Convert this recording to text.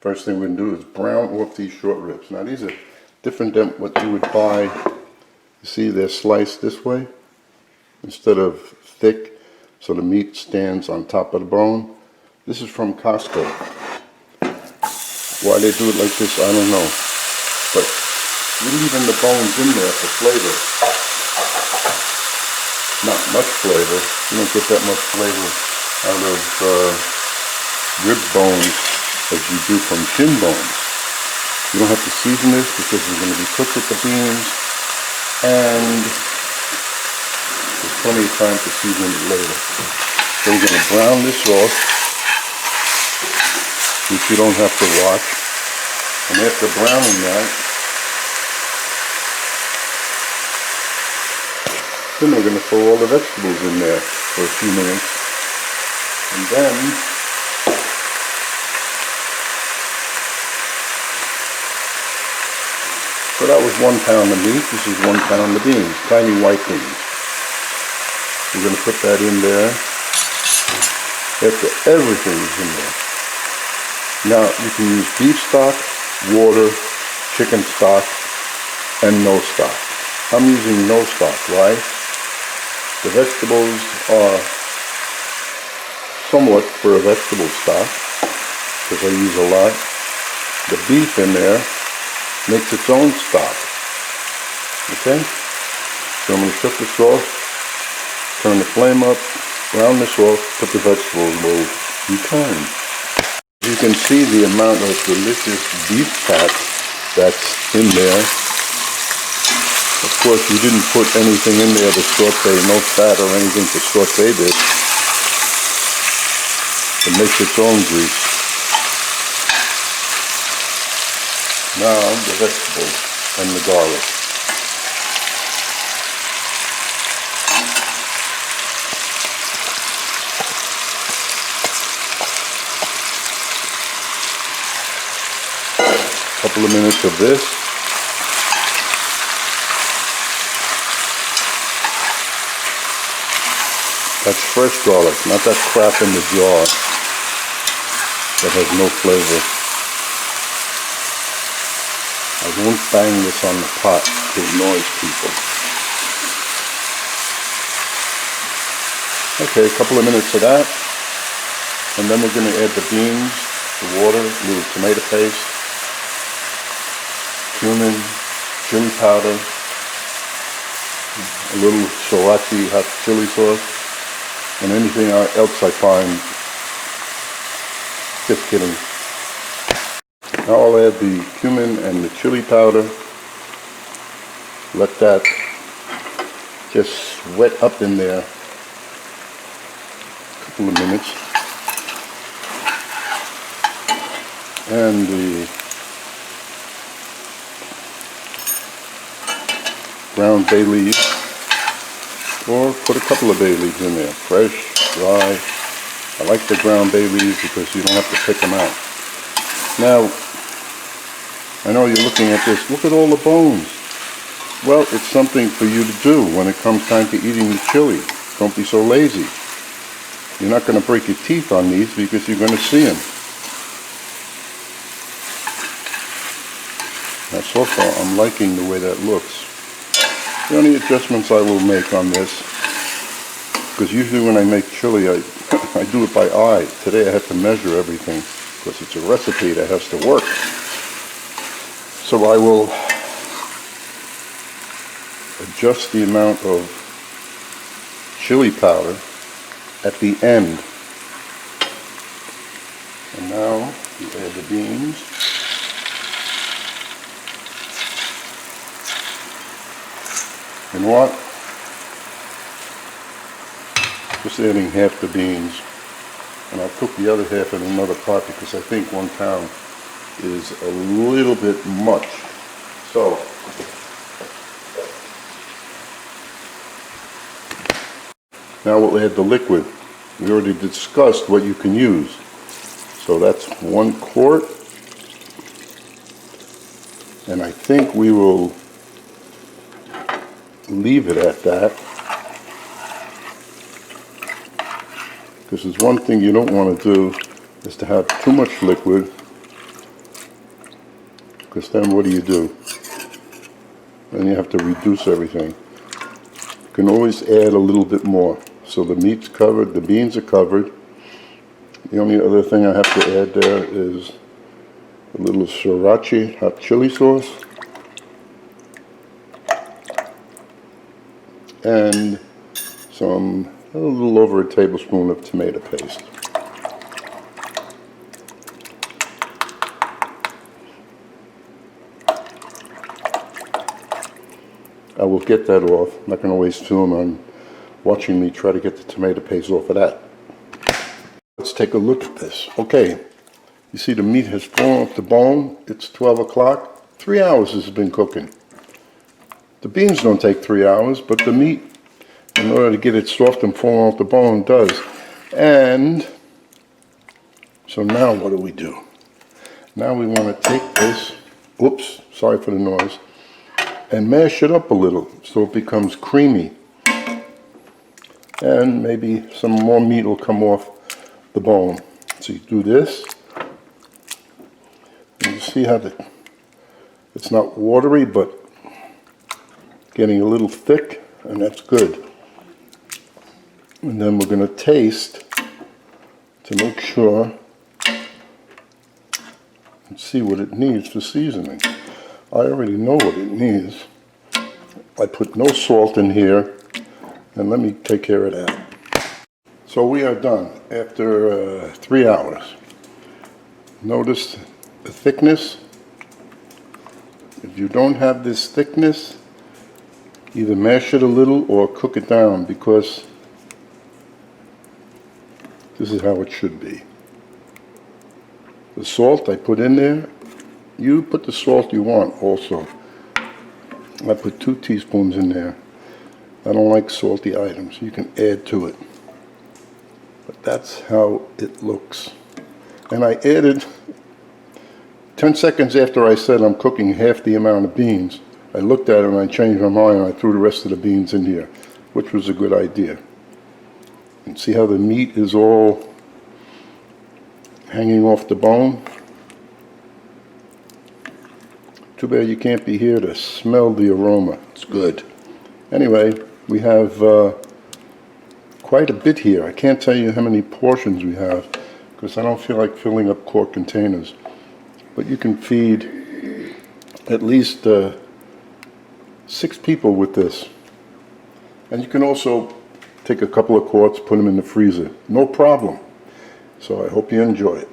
First thing we're going to do is brown off these short ribs. Now these are different than what you would buy. You see they're sliced this way instead of thick, so the meat stands on top of the bone. This is from Costco. Why they do it like this, I don't know. But you're leaving the bones in there for flavor. Not much flavor. You don't get that much flavor out of rib bones as you do from shin bones. You don't have to season this because it's going to be cooked with the beans, and there's plenty of time to season it later. So we're going to brown this off, which you don't have to watch. And after browning that, then we're going to throw all the vegetables in there for a few minutes. And then so that was 1 pound of meat. This is 1 pound of beans, tiny white beans. We're going to put that in there after everything is in there. Now you can use beef stock, water, chicken stock, and no stock. I'm using no stock. Why? The vegetables are somewhat for a vegetable stock because I use a lot. The beef in there makes its own stock. Okay? So I'm going to shut this off, turn the flame up, round this off, put the vegetables in, return. You can see the amount of delicious beef fat that's in there. Of course, you didn't put anything in there to saute, no fat or anything to saute this. It makes its own grease. Now the vegetables and the garlic. A couple of minutes of this. That's fresh garlic, not that crap in the jar that has no flavor. I won't bang this on the pot to annoy people. Okay, a couple of minutes of that, and then we're going to add the beans, the water, a little tomato paste, cumin, chili powder, a little sriracha hot chili sauce, and anything else I find. Just kidding. Now I'll add the cumin and the chili powder. Let that just sweat up in there a couple of minutes. And the ground bay leaves, or put a couple of bay leaves in there, fresh, dry. I like the ground bay leaves because you don't have to pick them out. Now, I know you're looking at this, look at all the bones. Well, it's something for you to do when it comes time to eating the chili. Don't be so lazy. You're not going to break your teeth on these because you're going to see them. Now so far I'm liking the way that looks. The only adjustments I will make on this, because usually when I make chili I do it by eye. Today I have to measure everything because it's a recipe that has to work. So I will adjust the amount of chili powder at the end. And now you add the beans. And what? Just adding half the beans. And I'll cook the other half in another pot because I think 1 pound is a little bit much. So, now we'll add the liquid. We already discussed what you can use. So that's 1 quart. And I think we will leave it at that. Because there's one thing you don't want to do is to have too much liquid because then what do? Then you have to reduce everything. You can always add a little bit more. So the meat's covered, the beans are covered. The only other thing I have to add there is a little sriracha hot chili sauce and a little over a tablespoon of tomato paste. I will get that off. I'm not going to waste film on watching me try to get the tomato paste off of that. Let's take a look at this. Okay, you see the meat has fallen off the bone. It's 12 o'clock. 3 hours has been cooking. The beans don't take 3 hours, but the meat, in order to get it soft and falling off the bone, does. And so now what do? Now we want to take this, whoops, sorry for the noise, and mash it up a little so it becomes creamy. And maybe some more meat will come off the bone. So you do this, and you see how it's not watery, but getting a little thick, and that's good. And then we're going to taste to make sure and see what it needs for seasoning. I already know what it needs. I put no salt in here, and let me take care of that. So we are done after 3 hours. Notice the thickness. If you don't have this thickness, either mash it a little or cook it down, because this is how it should be. The salt I put in there, you put the salt you want also. I put 2 teaspoons in there. I don't like salty items. You can add to it. But that's how it looks. And I added, 10 seconds after I said I'm cooking half the amount of beans, I looked at it and I changed my mind and I threw the rest of the beans in here, which was a good idea. And see how the meat is all hanging off the bone? Too bad you can't be here to smell the aroma. It's good. Anyway, we have quite a bit here. I can't tell you how many portions we have because I don't feel like filling up quart containers. But you can feed at least 6 people with this. And you can also take a couple of quarts, put them in the freezer. No problem. So I hope you enjoy it.